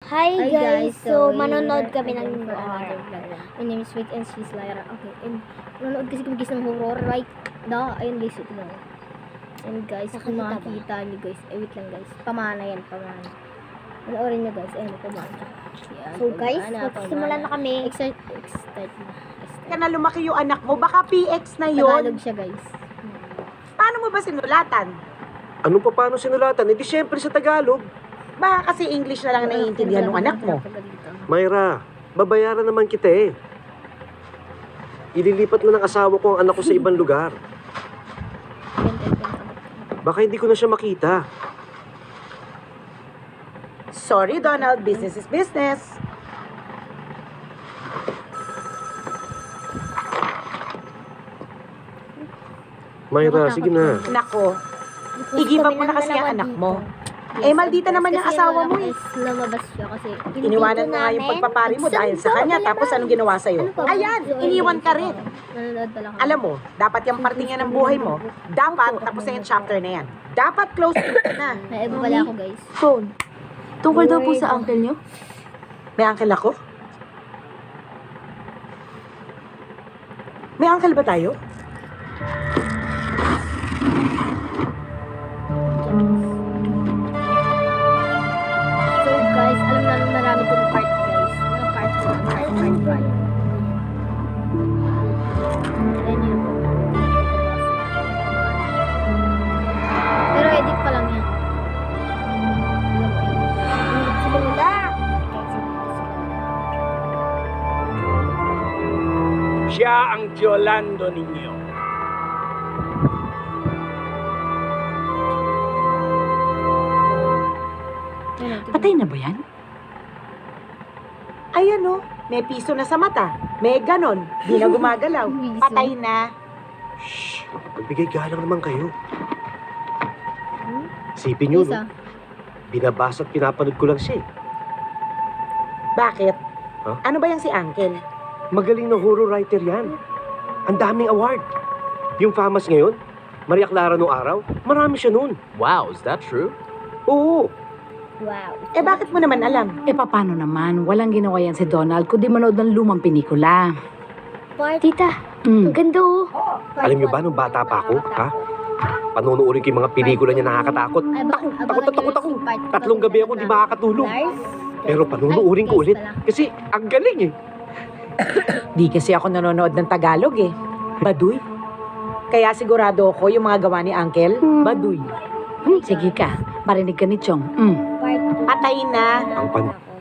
Hi Hi guys, so manonood kami again ng for another horror. vlog. My name is Wait and she's Lyra. Okay, and manonood kasi kami guys ng horror right now. Ayun guys, ito na. And guys, kung Nakakita ba? makikita nyo guys, wait lang guys. Pamana yan, pamana. Panoorin nyo guys, ayun, pamana. Yan, So guys, pamana, magsimulan na kami. Start na. Ka na lumaki yung anak mo, baka PX na Tagalog yun. siya guys. Paano mo ba sinulatan? Ano pa paano sinulatan? Eh di syempre sa Tagalog. Baka kasi English na lang ang naiintindihan ng anak mo. Mayra, babayaran naman kita eh. Ililipat na ng asawa ko ang anak ko sa ibang lugar. Baka hindi ko na siya makita. Sorry, Donald, business is business. Mayra, sige na. Nako, i-give up mo na kasi ang anak mo. Eh, maldita naman yung asawa mo eh. Lumabas siya kasi. Iniwanan mo nga yung pagpapari mo dahil sa kanya, tapos anong ginawa sa'yo? Ayan, iniwan ka rin. Nanonood pala kami. Alam mo, dapat yung parte nga ng buhay mo, dapat tapos na yung chapter na yan. Dapat close na. Naiba pala ako guys. Phone. Tungkol daw po sa uncle nyo? May uncle ako? May uncle ba tayo? So guys, alam na marami tong part guys. Mga part. Ayan yun. Pero edit pa lang yan. Simula. Siya ang Yolando ninyo. Patay na ba yan? Ayan o, may piso na sa mata. May ganon, di na gumagalaw. Patay na. Shh, magbigay galang naman kayo. Isipin nyo, Isa. no? Binabasa at pinapanood ko lang siya eh. Bakit? Huh? Ano ba yan si Uncle? Magaling na horror writer yan. Ang daming award. Yung famous ngayon, Maria Clara noong araw, marami siya noon. Wow, is that true? Oo, Wow. Eh bakit mo naman alam? Eh paano naman? Walang ginawa yan si Donald kundi manood ng lumang pelikula. Tita, ang Mm. ganda oh. alam niyo ba nung bata pa ako, ha? Panunuorin ko yung mga pelikula niya nakakatakot. Takot ako. Tatlong gabi ako di makakatulog. Pero panunuorin ko ulit kasi ang galing eh. Di kasi ako nanonood ng Tagalog eh. Baduy. Kaya sigurado ako yung mga gawa ni Uncle, baduy. Sige ka, marinig ka ni Chong. Patay na. Ang